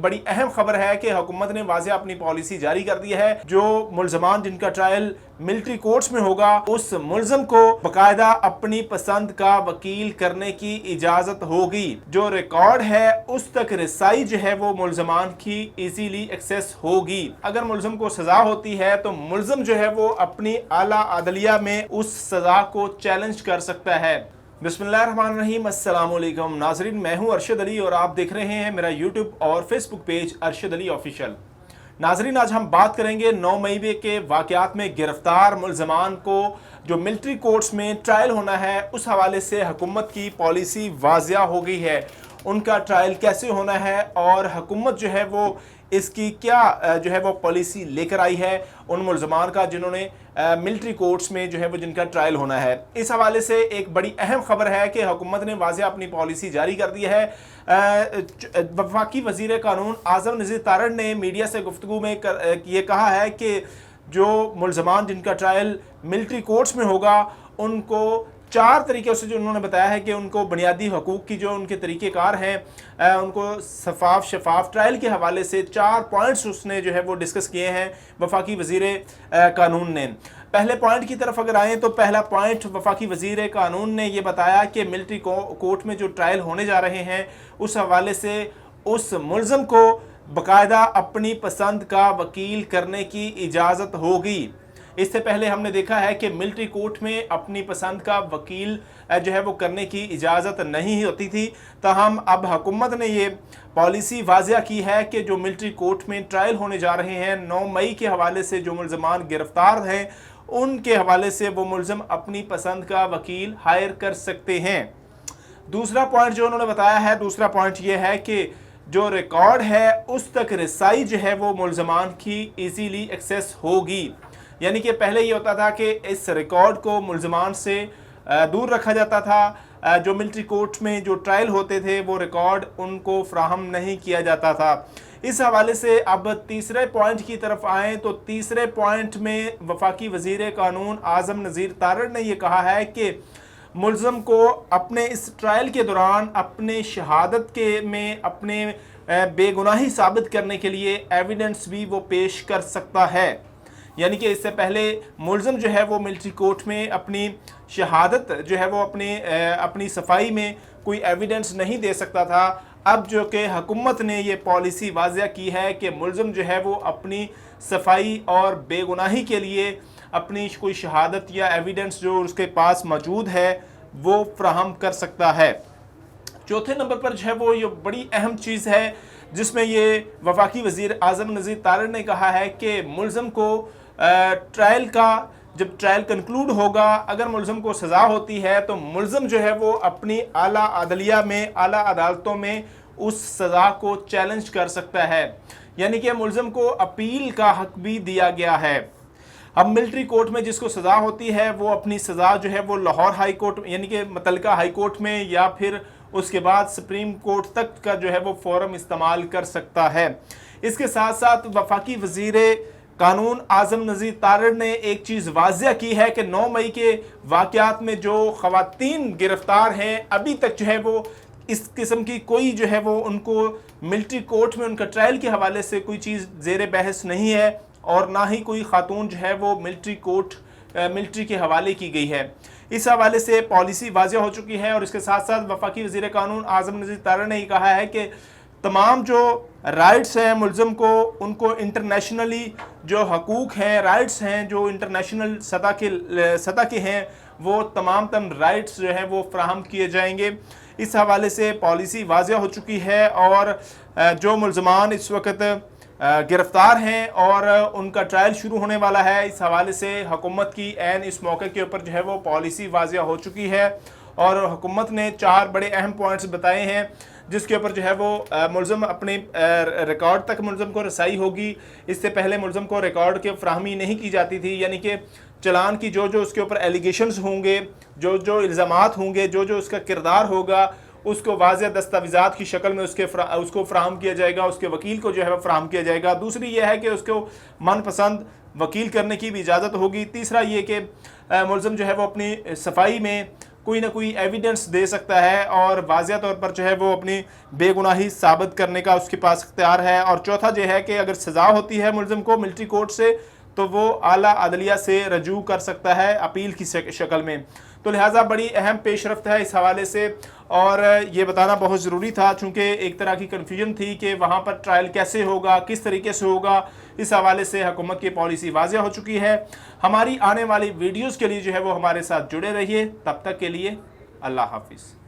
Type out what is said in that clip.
बड़ी अहम खबर है कि हुकूमत ने वाज़ेह अपनी पॉलिसी जारी कर दी है। जो मुल्ज़मान जिनका ट्रायल मिलिट्री कोर्ट्स में होगा, उस मुल्ज़म को बाकायदा अपनी पसंद का वकील करने की इजाज़त होगी। जो रिकॉर्ड है उस तक रसाई जो है वो मुल्ज़मान की इजीली एक्सेस होगी। अगर मुल्ज़म को सज़ा होती है तो मुल्ज़म जो है वो अपनी आला अदलिया में उस सज़ा को चैलेंज कर सकता है। बिस्मिल्लाहिर्रहमानिर्रहीम, अस्सलाम वालेकुम नाज़रीन, मैं हूं अरशद अली और आप देख रहे हैं मेरा यूट्यूब और Facebook page Arshad Ali official. नाज़रीन, आज हम बात करेंगे 9 मई के वाक़यात में गिरफ्तार मुल्ज़मान को जो मिलिट्री कोर्ट्स में ट्रायल होना है, उस हवाले से हुकूमत की पॉलिसी वाज़िया हो गई है। उनका ट्रायल कैसे होना है और हुकूमत जो है वो इसकी क्या जो है वो पॉलिसी लेकर आई है उन मुल्ज़मान का जिन्होंने मिलिट्री कोर्ट्स में जो है वो जिनका ट्रायल होना है। इस हवाले से एक बड़ी अहम खबर है कि हुकूमत ने वाज़ेह अपनी पॉलिसी जारी कर दी है। वफाकी वज़ीर कानून आज़म नज़ीर तारड़ ने मीडिया से गुफ्तगू में ये कहा है कि जो मुल्ज़मान जिनका ट्रायल मिलिट्री कोर्ट्स में होगा, उनको 4 तरीक़ों से जो उन्होंने बताया है कि उनको बुनियादी हकूक़ की जो उनके तरीक़ेकार हैं, उनको शफाफ ट्रायल के हवाले से 4 पॉइंट्स उसने जो है वो डिस्कस किए हैं वफाकी वज़ीर कानून ने। पहले पॉइंट की तरफ अगर आएँ तो पहला पॉइंट वफाकी वज़ीर कानून ने ये बताया कि मिलिट्री कोर्ट में जो ट्रायल होने जा रहे हैं, उस हवाले से उस मुल्ज़म को बाकायदा अपनी पसंद का वकील करने की इजाज़त होगी। इससे पहले हमने देखा है कि मिलिट्री कोर्ट में अपनी पसंद का वकील जो है वो करने की इजाज़त नहीं होती थी। ताहम अब हुकूमत ने ये पॉलिसी वाज़िया की है कि जो मिलिट्री कोर्ट में ट्रायल होने जा रहे हैं 9 मई के हवाले से जो मुल्ज़मान गिरफ्तार हैं, उनके हवाले से वो मुल्ज़म अपनी पसंद का वकील हायर कर सकते हैं। दूसरा पॉइंट जो उन्होंने बताया है, दूसरा पॉइंट ये है कि जो रिकॉर्ड है उस तक रसाई जो है वो मुल्ज़मान की ईजीली एक्सेस होगी। यानी कि पहले ये होता था कि इस रिकॉर्ड को मुल्ज़मान से दूर रखा जाता था। जो मिलिट्री कोर्ट में जो ट्रायल होते थे वो रिकॉर्ड उनको फ्राहम नहीं किया जाता था। इस हवाले से अब तीसरे पॉइंट की तरफ आएँ तो तीसरे पॉइंट में वफाकी वज़ीर कानून आज़म नज़ीर तारड़ ने यह कहा है कि मुल्ज़म को अपने इस ट्रायल के दौरान अपने शहादत के में अपने बेगुनाही साबित करने के लिए एविडेंस भी वो पेश कर सकता है। यानी कि इससे पहले मुल्ज़म जो है वो मिलिट्री कोर्ट में अपनी शहादत जो है वो अपनी सफाई में कोई एविडेंस नहीं दे सकता था। अब जो कि हुकूमत ने ये पॉलिसी वाज़िया की है कि मुल्ज़म जो है वो अपनी सफाई और बेगुनाही के लिए अपनी कोई शहादत या एविडेंस जो उसके पास मौजूद है वो फ्राहम कर सकता है। चौथे नंबर पर जो है वो ये बड़ी अहम चीज़ है जिसमें ये वफाकी वज़ीर आज़म नज़ीर तारड़ ने कहा है कि मुल्ज़म को ट्रायल का जब ट्रायल कंक्लूड होगा, अगर मुल्ज़म को सज़ा होती है तो मुल्ज़म जो है वो अपनी आला अदलिया में, आला अदालतों में उस सज़ा को चैलेंज कर सकता है। यानी कि मुल्ज़म को अपील का हक भी दिया गया है। अब मिलिट्री कोर्ट में जिसको सज़ा होती है वो अपनी सज़ा जो है वो लाहौर हाई कोर्ट यानी कि मुतल्लिका हाई कोर्ट में या फिर उसके बाद सुप्रीम कोर्ट तक का जो है वो फोरम इस्तेमाल कर सकता है। इसके साथ साथ वफाकी वज़ीर कानून आज़म नज़ीर तारड़ ने एक चीज़ वाज़िया की है कि 9 मई के वाक़यात में जो ख़वातीन गिरफ्तार हैं, अभी तक जो है वो इस किस्म की कोई जो है वो उनको मिलिट्री कोर्ट में उनका ट्रायल के हवाले से कोई चीज़ ज़ेर बहस नहीं है और ना ही कोई खातून जो है वो मिलिट्री के हवाले की गई है। इस हवाले से पॉलिसी वाज़िया हो चुकी है। और इसके साथ साथ वफाकी वज़ीर कानून आज़म नज़ीर तारड़ ने कहा है कि तमाम जो राइट्स हैं मुल्ज़म को, उनको इंटरनेशनली जो हकूक़ हैं, राइट्स हैं जो इंटरनेशनल सतह के हैं, वो तमाम राइट्स जो है वो फ्राहम किए जाएंगे। इस हवाले से पॉलिसी वाज़िया हो चुकी है और जो मुल्ज़मान इस वक्त गिरफ्तार हैं और उनका ट्रायल शुरू होने वाला है, इस हवाले से हुकूमत की ऐन इस मौके के ऊपर जो है वो पॉलिसी वाज़िया हो चुकी है। और हुकूमत ने 4 बड़े अहम पॉइंट्स बताए हैं जिसके ऊपर जो है वो मुल्ज़म अपने रिकॉर्ड तक मुल्ज़म को रसाई होगी। इससे पहले मुल्ज़म को रिकॉर्ड की फ्राहमी नहीं की जाती थी। यानी कि चलान की जो उसके ऊपर एलिगेशंस होंगे, जो इल्ज़ामात होंगे, जो उसका किरदार होगा, उसको वाज़ेह दस्तावेज़ात की शक्ल में उसको फ्राहम किया जाएगा, उसके वकील को जो है फ्राहम किया जाएगा। दूसरी यह है कि उसको मनपसंद वकील करने की भी इजाज़त होगी। तीसरा ये कि मुल्ज़म जो है वो अपनी सफाई में कोई ना कोई एविडेंस दे सकता है और वाज़िया तौर पर जो है वो अपनी बेगुनाही साबित करने का उसके पास इख्तियार है। और चौथा जो है कि अगर सज़ा होती है मुलज़िम को मिलिट्री कोर्ट से तो वो आला अदलिया से रजू कर सकता है अपील की शक्ल में। तो लिहाजा बड़ी अहम पेशरफ्त है इस हवाले से और ये बताना बहुत ज़रूरी था, चूँकि एक तरह की कन्फ्यूजन थी कि वहाँ पर ट्रायल कैसे होगा, किस तरीके से होगा। इस हवाले से हुकूमत की पॉलिसी वाज़िया हो चुकी है। हमारी आने वाली वीडियोज़ के लिए जो है वो हमारे साथ जुड़े रहिए। तब तक के लिए अल्लाह हाफिज़।